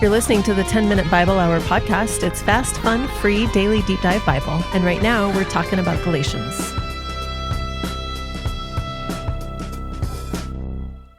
You're listening to the 10-Minute Bible Hour podcast. It's fast, fun, free, daily deep dive Bible. And right now, we're talking about Galatians.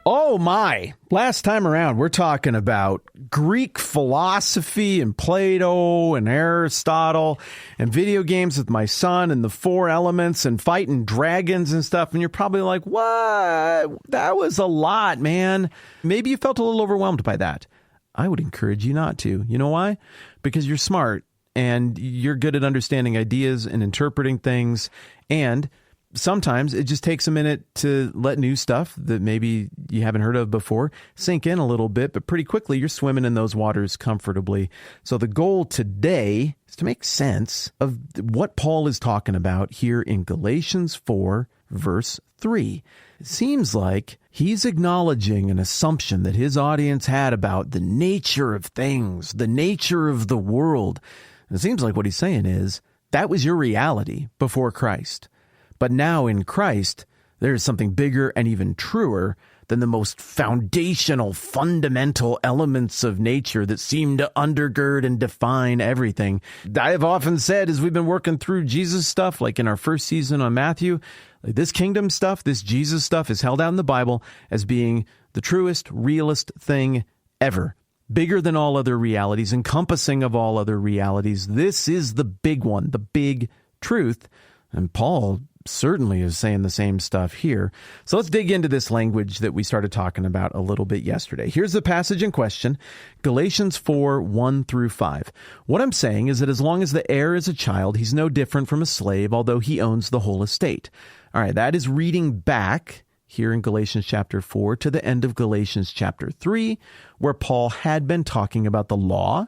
Oh my! Last time around, we're talking about Greek philosophy and Plato and Aristotle and video games with my son and the four elements and fighting dragons and stuff. And you're probably like, what? That was a lot, man. Maybe you felt a little overwhelmed by that. I would encourage you not to. You know why? Because you're smart and you're good at understanding ideas and interpreting things. And sometimes it just takes a minute to let new stuff that maybe you haven't heard of before sink in a little bit, but pretty quickly you're swimming in those waters comfortably. So the goal today is to make sense of what Paul is talking about here in Galatians 4, verse 3. It seems like he's acknowledging an assumption that his audience had about the nature of things, the nature of the world. And it seems like what he's saying is, that was your reality before Christ. But now in Christ, there is something bigger and even truer than the most foundational, fundamental elements of nature that seem to undergird and define everything. I have often said, as we've been working through Jesus stuff, like in our first season on Matthew, this kingdom stuff, this Jesus stuff is held out in the Bible as being the truest, realest thing ever. Bigger than all other realities, encompassing of all other realities. This is the big one, the big truth. And Paul certainly is saying the same stuff here. So let's dig into this language that we started talking about a little bit yesterday. Here's the passage in question, Galatians 4, 1 through 5. What I'm saying is that as long as the heir is a child, he's no different from a slave, although he owns the whole estate. All right, that is reading back here in Galatians chapter 4 to the end of Galatians chapter 3, where Paul had been talking about the law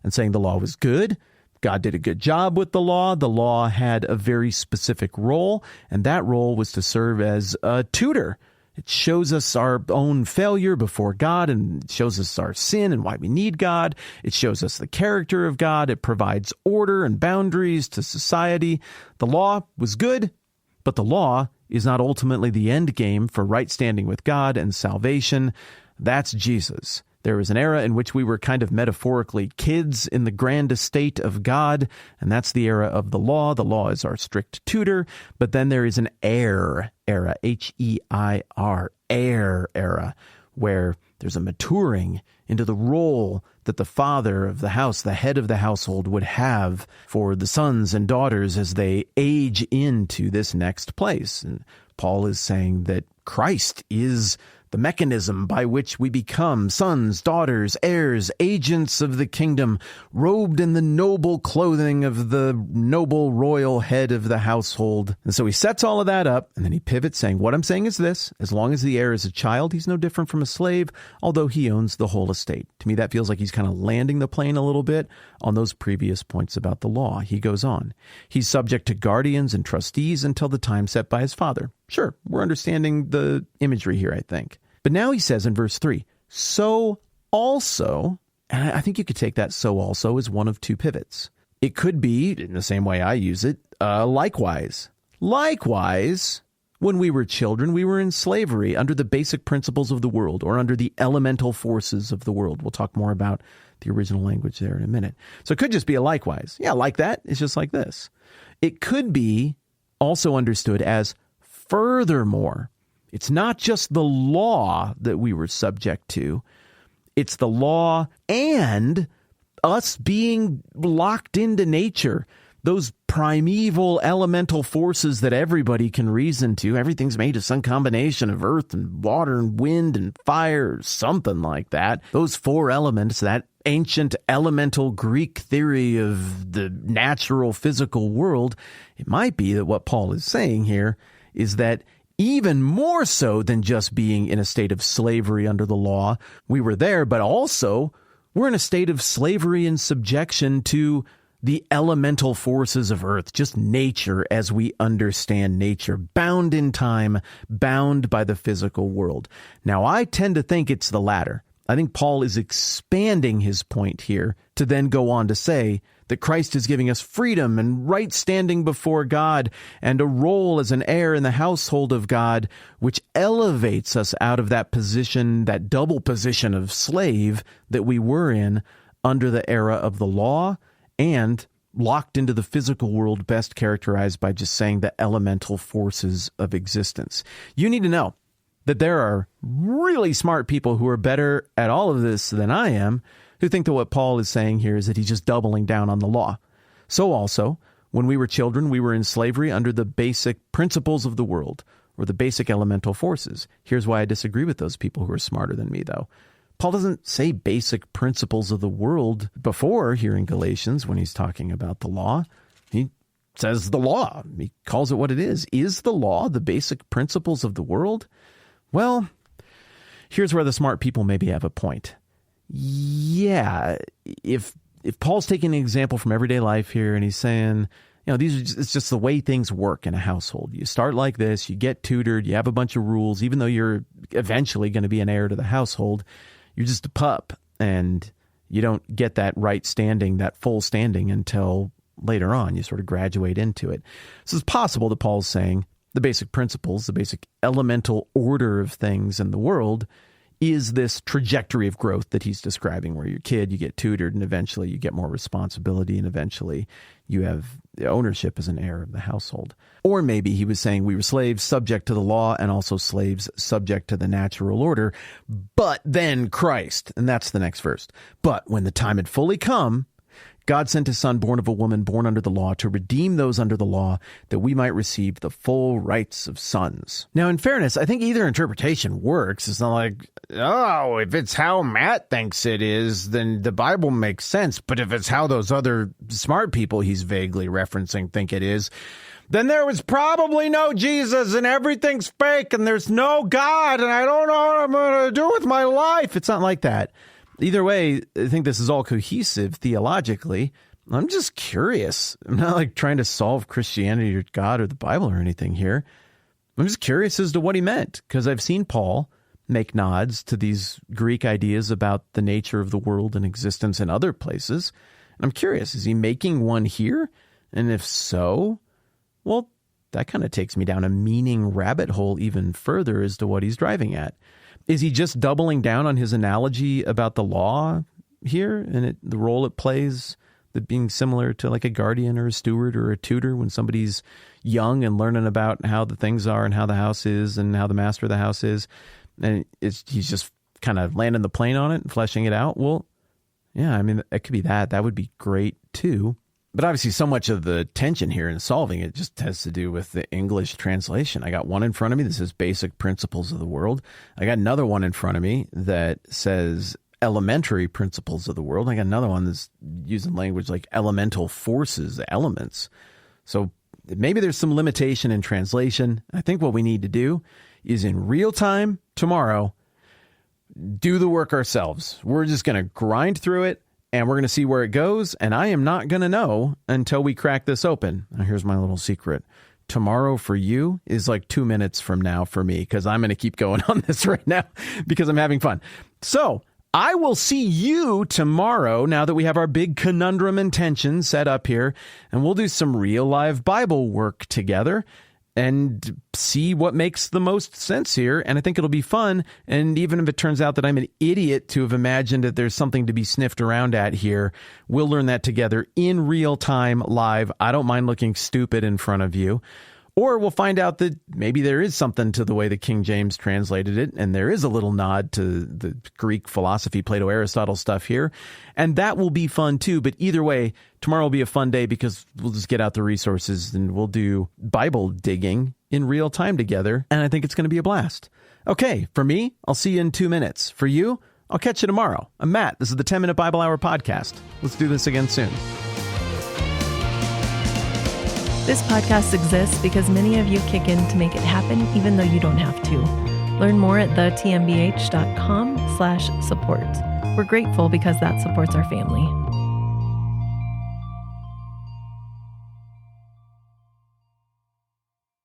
and saying the law was good. God did a good job with the law. The law had a very specific role, and that role was to serve as a tutor. It shows us our own failure before God, and it shows us our sin and why we need God. It shows us the character of God. It provides order and boundaries to society. The law was good, but the law is not ultimately the end game for right standing with God and salvation. That's Jesus. There was an era in which we were kind of metaphorically kids in the grand estate of God, and that's the era of the law. The law is our strict tutor, but then there is an heir era, H-E-I-R, heir era, where there's a maturing into the role that the father of the house, the head of the household, would have for the sons and daughters as they age into this next place. And Paul is saying that Christ is the mechanism by which we become sons, daughters, heirs, agents of the kingdom, robed in the noble clothing of the noble royal head of the household. And so he sets all of that up, and then he pivots saying, what I'm saying is this: as long as the heir is a child, he's no different from a slave, although he owns the whole estate. To me, that feels like he's kind of landing the plane a little bit on those previous points about the law. He goes on. He's subject to guardians and trustees until the time set by his father. Sure, we're understanding the imagery here, I think. But now he says in verse 3, so also, and I think you could take that so also as one of two pivots. It could be, in the same way I use it, likewise. Likewise, when we were children, we were in slavery under the basic principles of the world, or under the elemental forces of the world. We'll talk more about the original language there in a minute. So it could just be a likewise. Yeah, like that. It's just like this. It could be also understood as furthermore. It's not just the law that we were subject to. It's the law and us being locked into nature. Those primeval elemental forces that everybody can reason to. Everything's made of some combination of earth and water and wind and fire, something like that. Those four elements, that ancient elemental Greek theory of the natural physical world, it might be that what Paul is saying here is that even more so than just being in a state of slavery under the law, we were there, but also we're in a state of slavery and subjection to the elemental forces of earth, just nature as we understand nature, bound in time, bound by the physical world. Now, I tend to think it's the latter. I think Paul is expanding his point here to then go on to say that Christ is giving us freedom and right standing before God and a role as an heir in the household of God, which elevates us out of that position, that double position of slave that we were in under the era of the law and locked into the physical world best characterized by just saying the elemental forces of existence. You need to know that there are really smart people who are better at all of this than I am, who think that what Paul is saying here is that he's just doubling down on the law. So also, when we were children, we were in slavery under the basic principles of the world, or the basic elemental forces. Here's why I disagree with those people who are smarter than me, though. Paul doesn't say basic principles of the world before here in Galatians when he's talking about the law. He says the law. He calls it what it is. Is the law the basic principles of the world? Well, here's where the smart people maybe have a point. Yeah, if Paul's taking an example from everyday life here and he's saying, it's just the way things work in a household. You start like this, you get tutored, you have a bunch of rules, even though you're eventually going to be an heir to the household, you're just a pup and you don't get that right standing, that full standing until later on. You sort of graduate into it. So it's possible that Paul's saying the basic principles, the basic elemental order of things in the world is this trajectory of growth that he's describing, where you're a kid, you get tutored, and eventually you get more responsibility, and eventually you have ownership as an heir of the household. Or maybe he was saying we were slaves subject to the law and also slaves subject to the natural order, but then Christ, and that's the next verse. But when the time had fully come, God sent his son, born of a woman, born under the law, to redeem those under the law, that we might receive the full rights of sons. Now, in fairness, I think either interpretation works. It's not like, oh, if it's how Matt thinks it is, then the Bible makes sense. But if it's how those other smart people he's vaguely referencing think it is, then there was probably no Jesus and everything's fake and there's no God and I don't know what I'm going to do with my life. It's not like that. Either way, I think this is all cohesive theologically. I'm just curious. I'm not like trying to solve Christianity or God or the Bible or anything here. I'm just curious as to what he meant, because I've seen Paul make nods to these Greek ideas about the nature of the world and existence in other places. And I'm curious, is he making one here? And if so, well, that kind of takes me down a meaning rabbit hole even further as to what he's driving at. Is he just doubling down on his analogy about the law here and the role it plays, that being similar to like a guardian or a steward or a tutor when somebody's young and learning about how the things are and how the house is and how the master of the house is, and he's just kind of landing the plane on it and fleshing it out? Well, yeah, I mean, it could be that. That would be great too. But obviously so much of the tension here in solving it just has to do with the English translation. I got one in front of me that says basic principles of the world. I got another one in front of me that says elementary principles of the world. I got another one that's using language like elemental forces, the elements. So maybe there's some limitation in translation. I think what we need to do is in real time tomorrow, do the work ourselves. We're just going to grind through it. And we're going to see where it goes, and I am not going to know until we crack this open. Now, here's my little secret. Tomorrow for you is like 2 minutes from now for me, because I'm going to keep going on this right now because I'm having fun. So I will see you tomorrow now that we have our big conundrum intention set up here, and we'll do some real live Bible work together and see what makes the most sense here. And I think it'll be fun. And even if it turns out that I'm an idiot to have imagined that there's something to be sniffed around at here, we'll learn that together in real time, live. I don't mind looking stupid in front of you. Or we'll find out that maybe there is something to the way the King James translated it, and there is a little nod to the Greek philosophy, Plato, Aristotle stuff here. And that will be fun too. But either way, tomorrow will be a fun day because we'll just get out the resources and we'll do Bible digging in real time together. And I think it's going to be a blast. Okay, for me, I'll see you in 2 minutes. For you, I'll catch you tomorrow. I'm Matt. This is the 10-Minute Bible Hour podcast. Let's do this again soon. This podcast exists because many of you kick in to make it happen, even though you don't have to. Learn more at thetmbh.com/support. We're grateful because that supports our family.